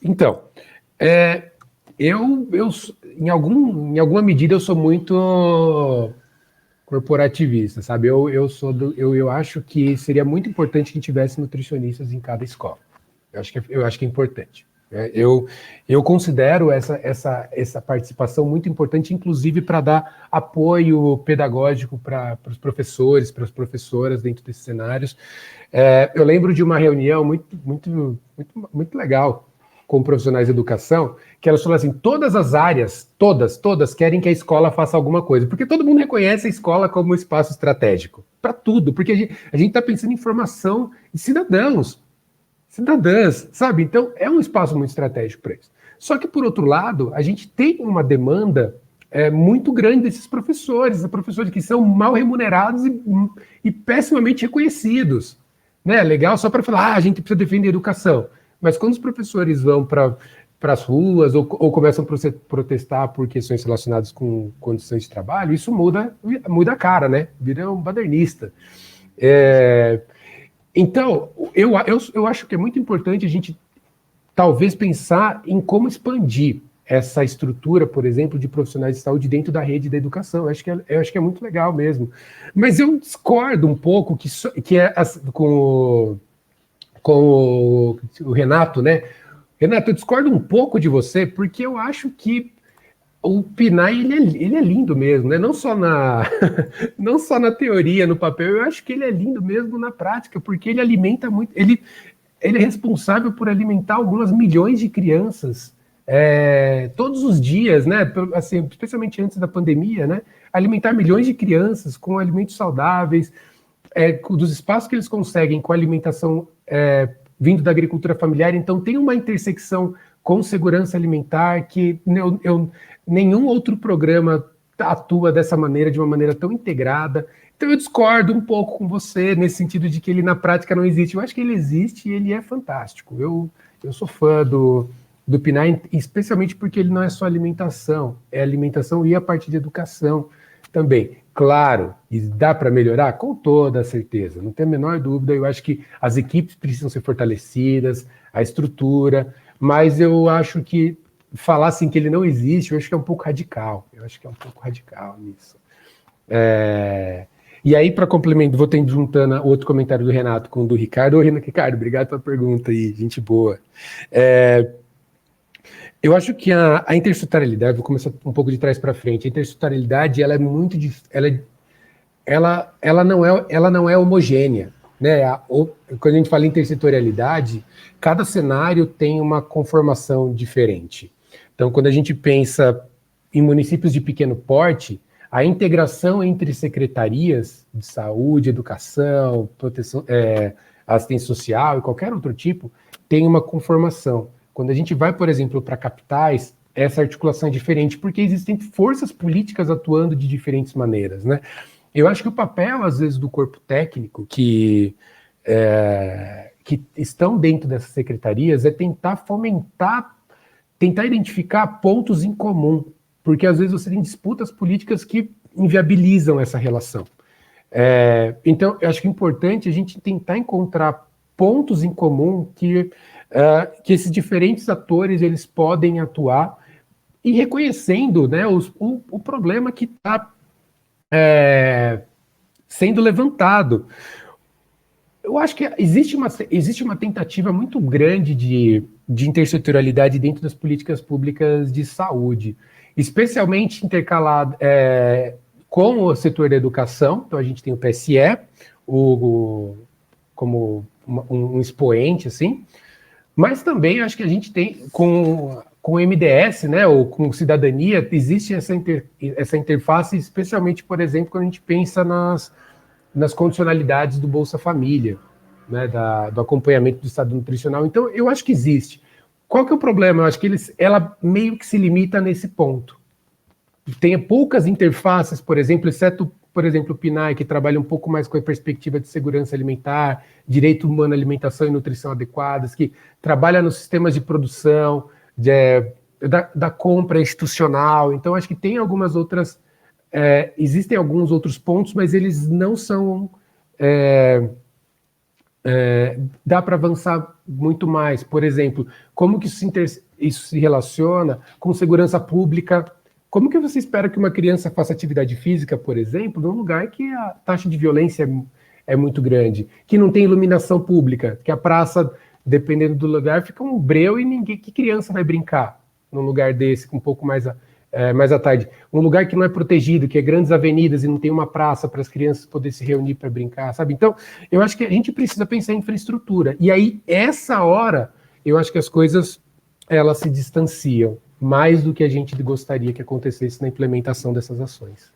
Então, é, eu em alguma medida, eu sou muito corporativista, sabe? Eu acho que seria muito importante que tivesse nutricionistas em cada escola. Eu acho que é importante. Eu considero essa participação muito importante, inclusive para dar apoio pedagógico para os professores, para as professoras dentro desses cenários. Eu lembro de uma reunião muito legal com profissionais de educação, que elas falaram assim, todas as áreas, todas querem que a escola faça alguma coisa, porque todo mundo reconhece a escola como um espaço estratégico, para tudo, porque a gente está pensando em formação de cidadãs, sabe? Então, é um espaço muito estratégico para isso. Só que, por outro lado, a gente tem uma demanda muito grande desses professores que são mal remunerados e pessimamente reconhecidos. Né? Legal só para falar, a gente precisa defender a educação. Mas quando os professores vão para as ruas ou começam a protestar por questões relacionadas com condições de trabalho, isso muda a cara, né? Vira um badernista. Então, eu acho que é muito importante a gente talvez pensar em como expandir essa estrutura, por exemplo, de profissionais de saúde dentro da rede da educação. Eu acho que é muito legal mesmo. Mas eu discordo um pouco com o Renato, né? Renato, eu discordo um pouco de você, porque eu acho que o PNAE ele é lindo mesmo, né? Não só não só na teoria, no papel, eu acho que ele é lindo mesmo na prática, porque ele alimenta muito. Ele é responsável por alimentar algumas milhões de crianças todos os dias, né? Assim, especialmente antes da pandemia, né? Alimentar milhões de crianças com alimentos saudáveis, dos espaços que eles conseguem com alimentação vindo da agricultura familiar. Então, tem uma intersecção com segurança alimentar que nenhum outro programa atua dessa maneira, de uma maneira tão integrada. Então, eu discordo um pouco com você, nesse sentido de que ele, na prática, não existe. Eu acho que ele existe e ele é fantástico. Eu sou fã do PNAE, especialmente porque ele não é só alimentação, é alimentação e a parte de educação também. Claro, e dá para melhorar? Com toda certeza, não tem a menor dúvida. Eu acho que as equipes precisam ser fortalecidas, a estrutura, mas eu acho que falar assim que ele não existe, eu acho que é um pouco radical. Eu acho que é um pouco radical nisso. E aí, para complementar, vou ter juntando outro comentário do Renato com o do Ricardo. Ô, Ricardo, obrigado pela pergunta aí, gente boa. Eu acho que a intersectorialidade, vou começar um pouco de trás para frente, a intersectorialidade, ela é muito, ela não é homogênea, né? Quando a gente fala em intersetorialidade, cada cenário tem uma conformação diferente. Então, quando a gente pensa em municípios de pequeno porte, a integração entre secretarias de saúde, educação, proteção, assistência social e qualquer outro tipo tem uma conformação. Quando a gente vai, por exemplo, para capitais, essa articulação é diferente, porque existem forças políticas atuando de diferentes maneiras, né? Eu acho que o papel, às vezes, do corpo técnico que estão dentro dessas secretarias é tentar fomentar, tentar identificar pontos em comum, porque às vezes você tem disputas políticas que inviabilizam essa relação. Então, eu acho que é importante a gente tentar encontrar pontos em comum que esses diferentes atores eles podem atuar e reconhecendo, né, o problema que está sendo levantado. Eu acho que existe uma tentativa muito grande de intersetorialidade dentro das políticas públicas de saúde, especialmente intercalado com o setor da educação. Então, a gente tem o PSE como um expoente, assim, mas também acho que a gente tem com o MDS, né, ou com cidadania, existe essa interface, especialmente, por exemplo, quando a gente pensa nas condicionalidades do Bolsa Família, né, do acompanhamento do estado nutricional. Então, eu acho que existe. Qual que é o problema? Eu acho que ela meio que se limita nesse ponto. Tem poucas interfaces, por exemplo, exceto, por exemplo, o PNAE, que trabalha um pouco mais com a perspectiva de segurança alimentar, direito humano, alimentação e nutrição adequadas, que trabalha nos sistemas de produção, da compra institucional. Então, acho que tem algumas outras... existem alguns outros pontos, mas eles não são dá para avançar muito mais. Por exemplo, como que isso se relaciona com segurança pública? Como que você espera que uma criança faça atividade física, por exemplo, num lugar que a taxa de violência é muito grande, que não tem iluminação pública, que a praça, dependendo do lugar, fica um breu e ninguém, que criança vai brincar num lugar desse, com um pouco mais à tarde? Um lugar que não é protegido, que é grandes avenidas e não tem uma praça para as crianças poderem se reunir para brincar, sabe? Então, eu acho que a gente precisa pensar em infraestrutura. E aí, essa hora, eu acho que as coisas, elas se distanciam mais do que a gente gostaria que acontecesse na implementação dessas ações.